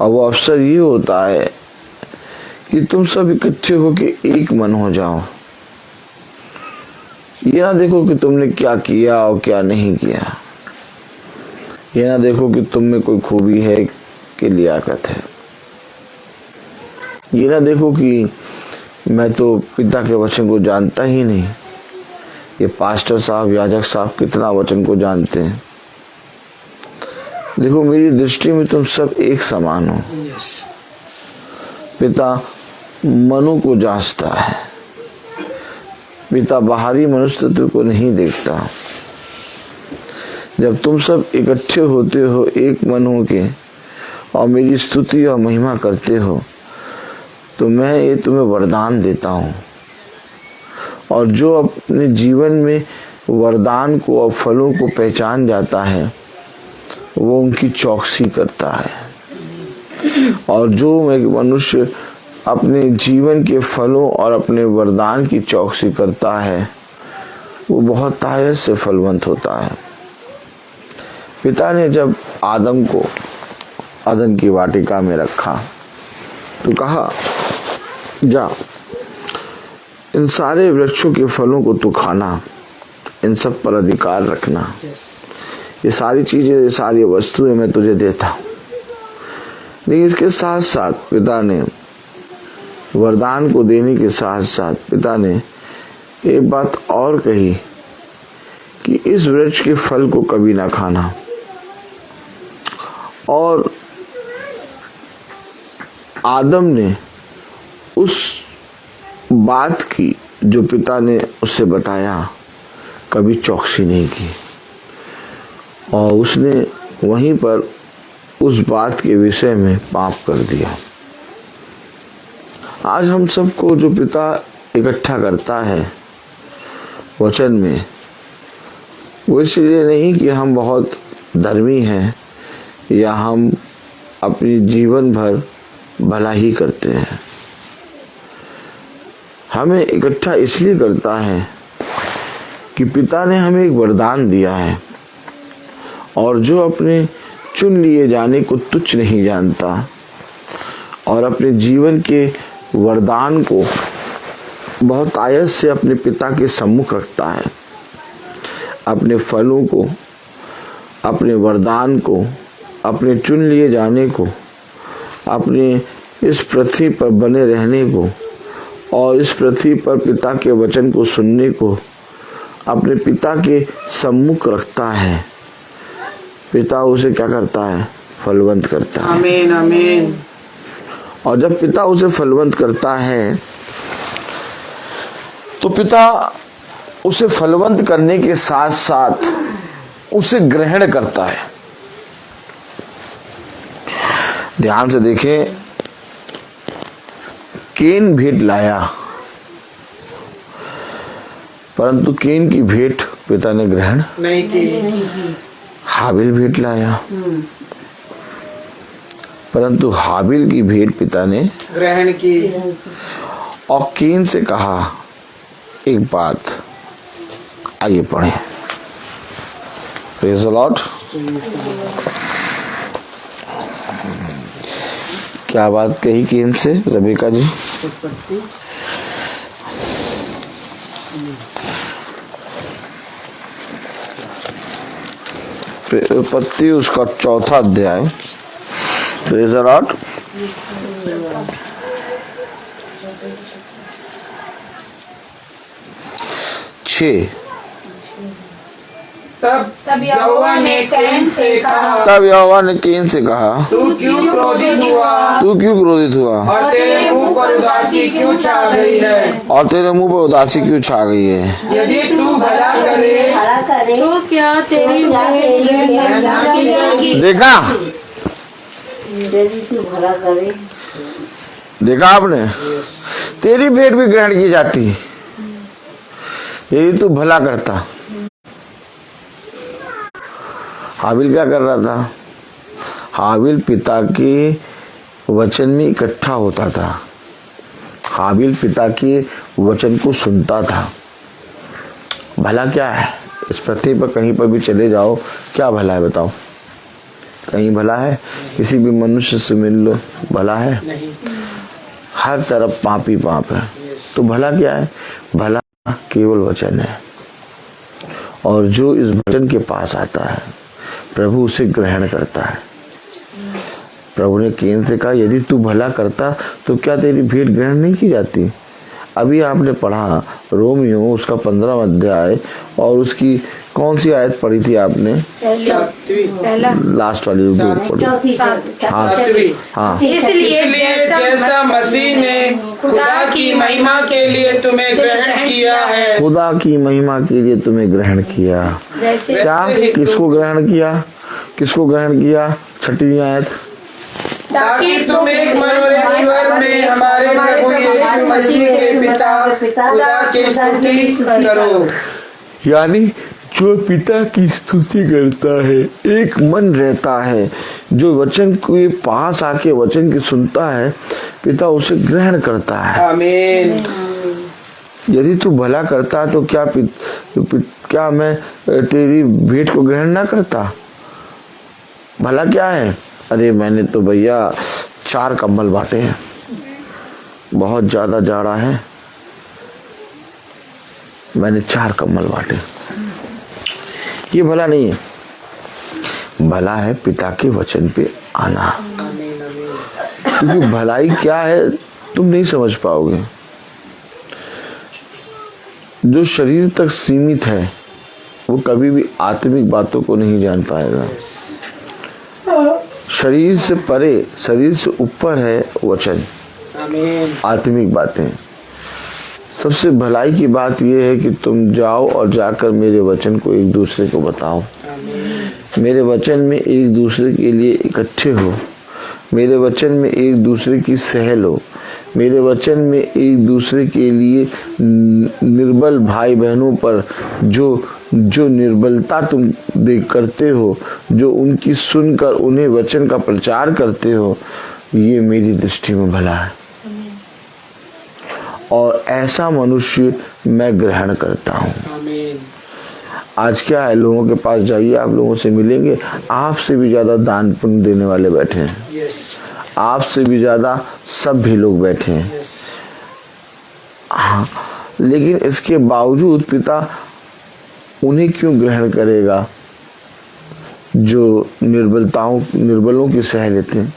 और वो अवसर ये होता है कि तुम सब इकट्ठे होके एक मन हो जाओ। ये ना देखो कि तुमने क्या किया और क्या नहीं किया, ये ना देखो कि तुम में कोई खूबी है कि लियाकत है, ये ना देखो कि मैं तो पिता के वचन को जानता ही नहीं, ये पास्टर साहब याजक साहब कितना वचन को जानते हैं। देखो, मेरी दृष्टि में तुम सब एक समान हो। पिता मनो को जांचता है, पिता बाहरी मनुष्य तत्व को नहीं देखता। जब तुम सब इकट्ठे होते हो एक मन होके और मेरी स्तुति और महिमा करते हो, तो मैं ये तुम्हें वरदान देता हूँ। और जो अपने जीवन में वरदान को और फलों को पहचान जाता है, वो उनकी चौकसी करता है। और जो मनुष्य अपने जीवन के फलों और अपने वरदान की चौकसी करता है, वो बहुत तायत से फलवंत होता है। पिता ने जब आदम को अदन की वाटिका में रखा तो कहा, जा इन सारे वृक्षों के फलों को तू खाना, इन सब पर अधिकार रखना, ये सारी चीजें, ये सारी वस्तुएं मैं तुझे देता हूं। लेकिन इसके साथ साथ पिता ने वरदान को देने के साथ साथ पिता ने एक बात और कही कि इस वृक्ष के फल को कभी ना खाना। और आदम ने उस बात की जो पिता ने उससे बताया कभी चौकसी नहीं की, और उसने वहीं पर उस बात के विषय में पाप कर दिया। आज हम सबको जो पिता इकट्ठा करता है वचन में, वो इसलिए नहीं कि हम बहुत धर्मी हैं या हम अपनी जीवन भर भला ही करते हैं। हमें इकट्ठा इसलिए करता है कि पिता ने हमें एक वरदान दिया है, और जो अपने चुन लिए जाने को तुच्छ नहीं जानता और अपने जीवन के वरदान को बहुत आयत से अपने पिता के सम्मुख रखता है, अपने फलों को, अपने वरदान को, अपने चुन लिए जाने को, अपने इस पृथ्वी पर बने रहने को और इस पृथ्वी पर पिता के वचन को सुनने को अपने पिता के सम्मुख रखता है। पिता उसे क्या करता है? फलवंत करता है। आमीन आमीन। और जब पिता उसे फलवंत करता है तो पिता उसे फलवंत करने के साथ साथ उसे ग्रहण करता है। ध्यान से देखें, केन भेंट लाया, परंतु केन की भेंट पिता ने ग्रहण नहीं की। हाबिल भेंट लाया, परंतु हाबिल की भेंट पिता ने ग्रहण की। और केन से कहा एक बात, आइए पढ़ें। Praise the Lord. क्या बात कही केन से रबीका जी? उत्पत्ति उसका 4था अध्याय। Praise the Lord. तब यहोवा ने कैन से कहा, तब यहोवा ने केन से कहा, तू क्यों क्रोधित हुआ तू क्यों क्रोधित हुआ और तेरे मुंह पर उदासी क्यों छा गई है? और तेरे मुंह पर उदासी क्यों छा गई है? यदि तू भला करे तो क्या तेरी देखा, तू भला करे, देखा आपने, तेरी भेंट भी ग्रहण की जाती यदि तू भला करता। हाबिल क्या कर रहा था? हाबिल पिता के वचन में इकट्ठा होता था। हाबिल पिता के वचन को सुनता था। भला क्या है? इस पृथ्वी पर कहीं पर भी चले जाओ, क्या भला है बताओ? कहीं भला है? किसी भी मनुष्य से मिल लो, भला है? हर तरफ पाप ही पाप है। तो भला क्या है? भला केवल वचन है, और जो इस वचन के पास आता है प्रभु उसे ग्रहण करता है। प्रभु ने केन से कहा, यदि तू भला करता तो क्या तेरी भेंट ग्रहण नहीं की जाती? अभी आपने पढ़ा रोमियो उसका 15वां अध्याय, और उसकी कौन सी आयत पढ़ी थी आपने? लास्ट वाली पढ़ी। हाँ हाँ। इसलिए जैसा मसीह ने खुदा की महिमा के लिए तुम्हें ग्रहण किया है, खुदा की महिमा के लिए तुम्हें ग्रहण किया। क्या? किसको ग्रहण किया? किसको ग्रहण किया? 6वीं आयत, ताकि तुम एक मनोरेश्वर में हमारे प्रभु यीशु मसीह के पिता खुदा की स्तुति करो। यानी जो पिता की स्तुति करता है, एक मन रहता है, जो वचन के पास आके वचन की सुनता है, पिता उसे ग्रहण करता है। आमीन। यदि तू भला करता तो क्या मैं तेरी भेंट को ग्रहण ना करता? भला क्या है? अरे मैंने तो भैया 4 कंबल बांटे हैं, बहुत ज्यादा जाड़ा है, मैंने 4 कंबल बांटे। ये भला नहीं है। भला है पिता के वचन पे आना। क्योंकि भलाई क्या है तुम नहीं समझ पाओगे। जो शरीर तक सीमित है वो कभी भी आत्मिक बातों को नहीं जान पाएगा। शरीर से परे, शरीर से ऊपर है वचन, आत्मिक बातें। सबसे भलाई की बात यह है कि तुम जाओ और जाकर मेरे वचन को एक दूसरे को बताओ। मेरे वचन में एक दूसरे के लिए इकट्ठे हो, मेरे वचन में एक दूसरे की सहल हो, मेरे वचन में एक दूसरे के लिए निर्बल भाई बहनों पर जो निर्बलता तुम देख करते हो, जो उनकी सुनकर उन्हें वचन का प्रचार करते हो, ये मेरी दृष्टि में भला है। और ऐसा मनुष्य मैं ग्रहण करता हूँ। आज क्या है, लोगों के पास जाइए, आप लोगों से मिलेंगे, आपसे भी ज्यादा दान पुण्य देने वाले बैठे हैं, आपसे भी ज्यादा सभ्य लोग बैठे हैं। हाँ, लेकिन इसके बावजूद पिता उन्हें क्यों ग्रहण करेगा जो निर्बलों की सह लेते हैं?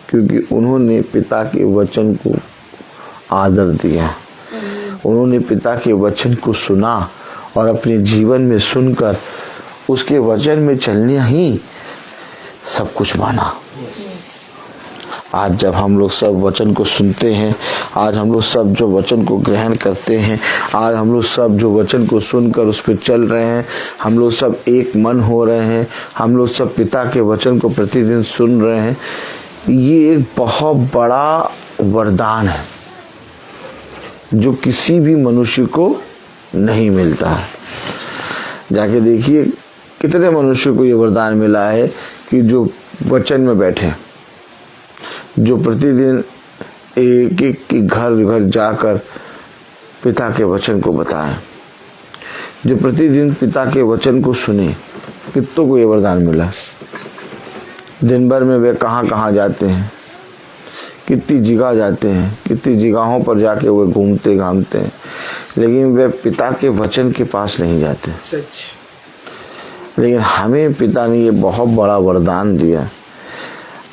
क्योंकि उन्होंने पिता के वचन को आदर दिया, उन्होंने पिता के वचन को सुना और अपने जीवन में सुनकर उसके वचन में चलने ही सब कुछ माना। आज जब हम लोग सब वचन को सुनते हैं, आज हम लोग सब जो वचन को ग्रहण करते हैं, आज हम लोग सब जो वचन को सुनकर उस पर चल रहे हैं, हम लोग सब एक मन हो रहे हैं, हम लोग सब पिता के वचन को प्रतिदिन सुन रहे हैं, ये एक बहुत बड़ा वरदान है जो किसी भी मनुष्य को नहीं मिलता है। जाके देखिए कितने मनुष्य को ये वरदान मिला है कि जो वचन में बैठे, जो प्रतिदिन एक एक के घर घर जाकर पिता के वचन को बताएं, जो प्रतिदिन पिता के वचन को सुने। कितनों को ये वरदान मिला। दिन भर में वे कहाँ कहाँ जाते हैं, कितनी जगह जाते हैं, कितनी जगहों पर जाके वे घूमते घामते हैं, लेकिन वे पिता के वचन के पास नहीं जाते। सच। लेकिन हमें पिता ने ये बहुत बड़ा वरदान दिया,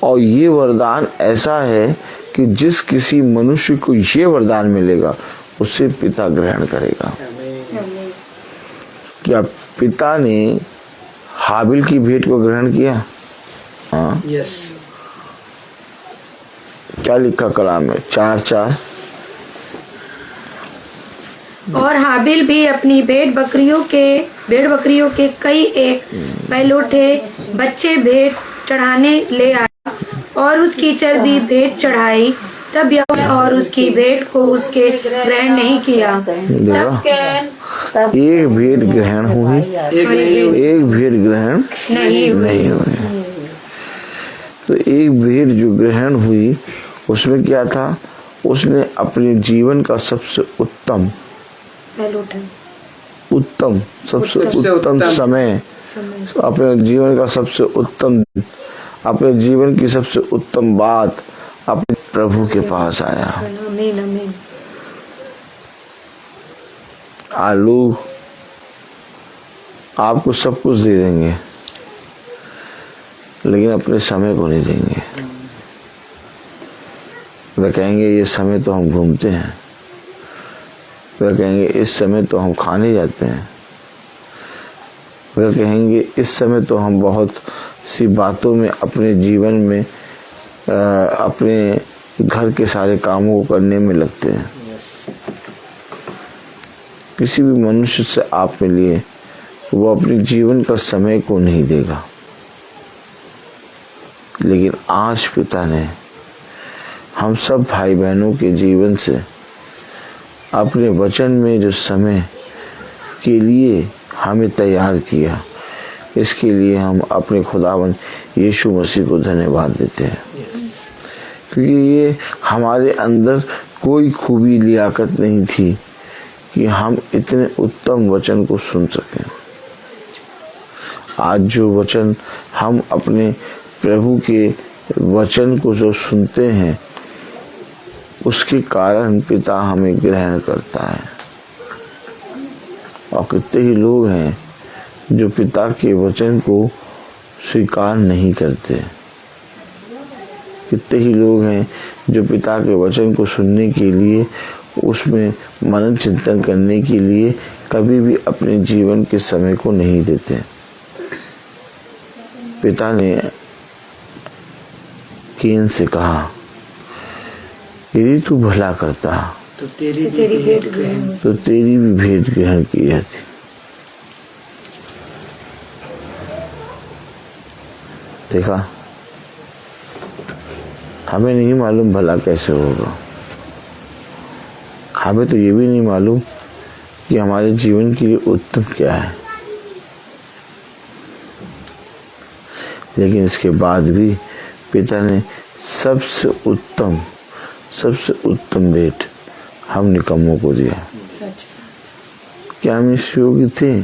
और ये वरदान ऐसा है कि जिस किसी मनुष्य को ये वरदान मिलेगा उसे पिता ग्रहण करेगा। क्या पिता ने हाबिल की भेंट को ग्रहण किया? हाँ। यस। क्या लिखा कलाम में? 4:4। और हाबिल भी अपनी भेड़ बकरियों के कई एक पहलौठे बच्चे भेंट चढ़ाने ले आया और उसकी चर्बी भेंट चढ़ाई। तब यहोवा और उसकी भेंट को उसके ग्रहण नहीं किया। एक भेंट ग्रहण हुई, एक भेंट ग्रहण नहीं हुई। तो एक भेंट जो ग्रहण हुई उसमें क्या था? उसने अपने जीवन का सबसे उत्तम सबसे उत्तम समय, अपने जीवन का सबसे उत्तम, अपने जीवन की सबसे उत्तम बात अपने प्रभु के पास आया। आलू आपको सब कुछ दे देंगे लेकिन अपने समय को नहीं देंगे। वे कहेंगे ये समय तो हम घूमते हैं, वे कहेंगे इस समय तो हम खाने जाते हैं, वे कहेंगे इस समय तो हम बहुत सी बातों में अपने जीवन में अपने घर के सारे कामों को करने में लगते हैं। किसी भी मनुष्य से आप मिलिए वो अपने जीवन का समय को नहीं देगा, लेकिन आज पिता ने हम सब भाई बहनों के जीवन से अपने वचन में जो समय के लिए हमें तैयार किया, इसके लिए हम अपने खुदावन यीशु मसीह को धन्यवाद देते हैं। क्योंकि ये हमारे अंदर कोई खूबी लियाकत नहीं थी कि हम इतने उत्तम वचन को सुन सकें। आज जो वचन हम अपने प्रभु के वचन को जो सुनते हैं उसके कारण पिता हमें ग्रहण करता है। और कितने ही लोग हैं जो पिता के वचन को स्वीकार नहीं करते। कितने ही लोग हैं जो पिता के वचन को सुनने के लिए, उसमें मनन चिंतन करने के लिए कभी भी अपने जीवन के समय को नहीं देते। पिता ने केन से कहा यदि तू भला करता तो तेरी भी भेंट ग्रहण की जाती। देखा, हमें नहीं मालूम भला कैसे होगा, हमें तो ये भी नहीं मालूम कि हमारे जीवन के लिए उत्तम क्या है, लेकिन इसके बाद भी पिता ने सबसे उत्तम भेंट हम निकम्मों को दिया। क्या हम इस योग्य थे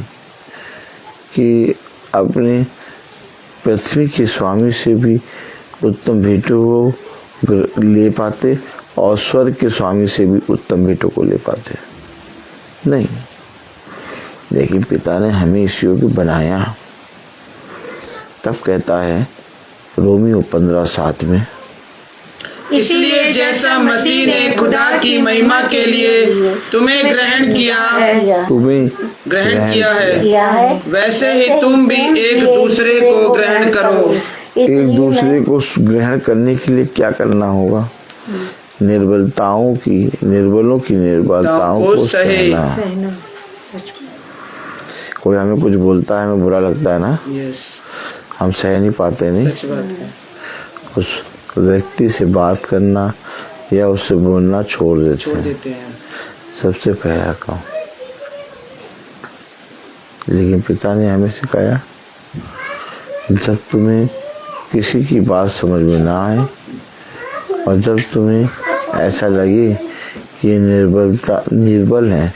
कि अपने पृथ्वी के स्वामी से भी उत्तम भेंटों को ले पाते और स्वर्ग के स्वामी से भी उत्तम भेंटों को ले पाते? नहीं, लेकिन पिता ने हमें इस योग्य बनाया। तब कहता है रोमियो 15:7 में, इसलिए जैसा मसीह ने खुदा की महिमा के लिए तुम्हें ग्रहण किया है, वैसे ही तुम भी एक दूसरे को ग्रहण करो। एक दूसरे को ग्रहण करने के लिए क्या करना होगा? निर्बलताओं की निर्बलों की निर्बलताओं को सहना। सच में। कोई हमें कुछ बोलता है, हमें बुरा लगता है ना, यस, हम सह नहीं पाते, नहीं। सच बात है। उस व्यक्ति से बात करना या उससे बोलना छोड़ देते हैं। सबसे पहला काम। लेकिन पिता ने हमें सिखाया, जब तुम्हें किसी की बात समझ में ना आए और जब तुम्हें ऐसा लगे कि ये निर्बल है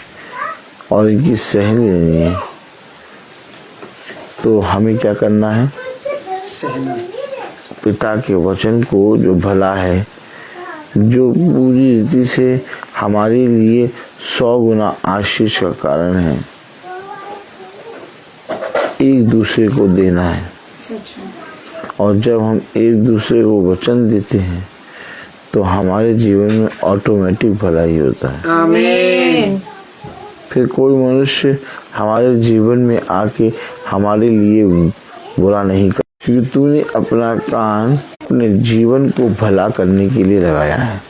और इनकी सहन लेनी है, तो हमें क्या करना है? सहना। पिता के वचन को, जो भला है, जो पूरी रीति से हमारे लिए 100 गुना आशीष का कारण है, एक दूसरे को देना है। और जब हम एक दूसरे को वचन देते हैं तो हमारे जीवन में ऑटोमेटिक भलाई होता है। आमीन। फिर कोई मनुष्य हमारे जीवन में आके हमारे लिए बुरा नहीं कर, क्योंकि तूने अपना कान अपने जीवन को भला करने के लिए लगाया है।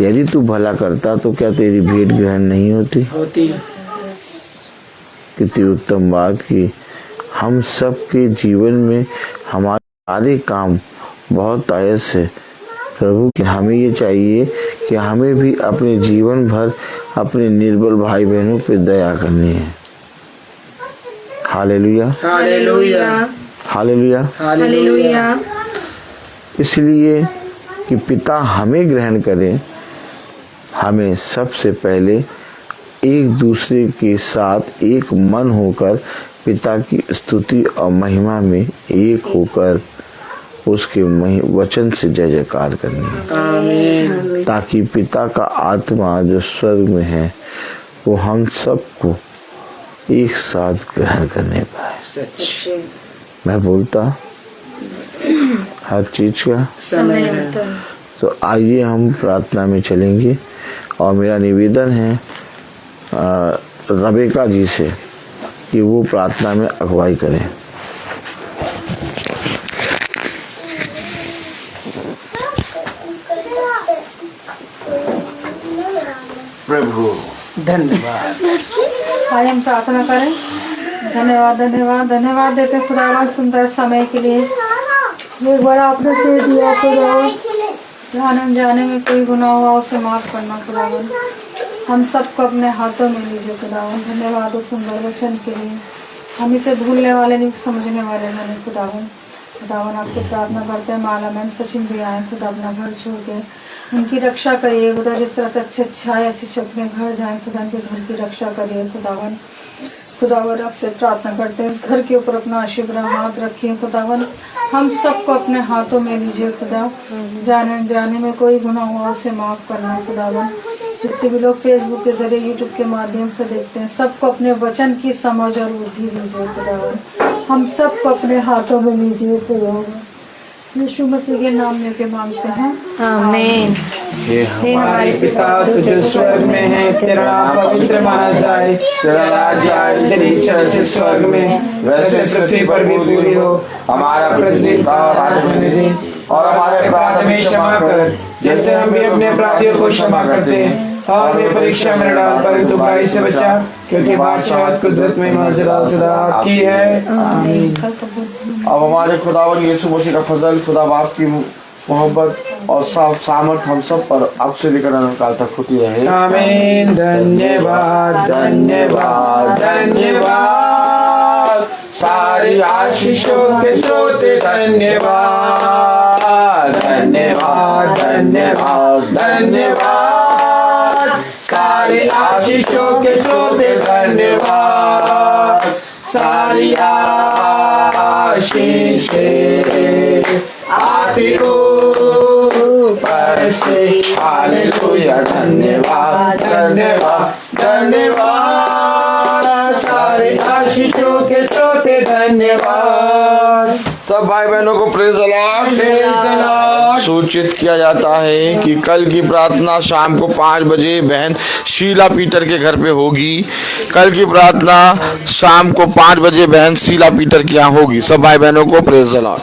यदि तू भला करता तो क्या तेरी भेंट ग्रहण नहीं होती? कितनी उत्तम बात की हम सब के जीवन में हमारे सारे काम बहुत आयत से प्रभु के। हमें ये चाहिए कि हमें भी अपने जीवन भर अपने निर्बल भाई बहनों पर दया करनी है। Hallelujah, hallelujah, hallelujah, hallelujah. इसलिए कि पिता हमें ग्रहण करे, हमें सबसे पहले एक दूसरे के साथ एक मन होकर पिता की स्तुति और महिमा में एक होकर उसके वचन से जय जयकार करनी है। आमीन। ताकि पिता का आत्मा जो स्वर्ग में है वो हम सबको एक साथ ग्रहण करने पाए। सच मैं बोलता हर चीज का समय है। तो आइए हम प्रार्थना में चलेंगे और मेरा निवेदन है रबेका जी से कि वो प्रार्थना में अगुवाई करें। प्रभु धन्यवाद। आइए हम प्रार्थना करें। धन्यवाद, धन्यवाद, धन्यवाद देते खुदावन सुंदर समय के लिए। एक बार आपने दे दिया खुदावन, जाने जाने में कोई गुनाह हुआ उसे माफ करना खुदावन। हम सबको अपने हाथों में लीजिए खुदावन। धन्यवाद उस सुंदर वचन के लिए। हम इसे भूलने वाले नहीं, समझने वाले नहीं खुदावन। खुदावन आपको प्रार्थना करते हैं, माला मैम सचिन भी आए खुदा अपना घर छोड़ के, उनकी रक्षा करिए खुदा। जिस तरह से अच्छे आए अच्छे अपने घर जाए खुदा, उनके घर की रक्षा करिए खुदावन। खुदावन आपसे प्रार्थना करते हैं, इस घर के ऊपर अपना आशीर्वाद हाथ रखिए खुदावन। हम सबको अपने हाथों में लीजिए खुदा। जाने जाने में कोई गुनाह हुआ उसे माफ करना खुदावन। जितने भी लोग फेसबुक के जरिए यूट्यूब के माध्यम से देखते हैं, सबको अपने वचन की समझ और बुद्धि दीजिए खुदावन। हम सबको अपने हाथों में लीजिए खुदावन। यीशु मसीह के नाम में के मांगते हैं, आमीन। हे हमारे पिता तू जो स्वर्ग में है, तेरा नाम पवित्र माना जाए, तेरा राज्य आए, तेरी इच्छा जैसे स्वर्ग में वैसे पृथ्वी पर भी पूरी हो। हमारा प्रतिदिन का आज हमें दे और हमारे अपराध में क्षमा कर, जैसे हम भी अपने अपराधियों को क्षमा करते हैं। और हमें परीक्षा में न डाल, परंतु बुराई से बचा, क्योंकि बादशाह कुदरत में मजरा सदा आपकी है, आमीन। अब हमारे खुदावन यीशु मसीह का फजल, खुदा बाप की मोहब्बत और सामर्थ हम सब पर आपसे लेकर अनंतकाल तक होती रहे, आमीन। धन्यवाद, धन्यवाद, धन्यवाद। सारी आशीषों के स्रोते धन्यवाद, धन्यवाद, धन्यवाद, धन्यवाद। सारी आशीषों के स्रोते धन्यवाद। सारी आशीषें आती ऊपर से, हालेलुया। धन्यवाद, धन्यवाद, धन्यवाद। सारे आशीषों के स्रोते धन्यवाद। सब भाई बहनों को प्रेज द लॉर्ड। सूचित किया जाता है कि कल की प्रार्थना शाम को 5 बजे बहन शीला पीटर के घर पे होगी। कल की प्रार्थना शाम को 5 बजे बहन शीला पीटर के यहाँ होगी। सब भाई बहनों को प्रेज द लॉर्ड।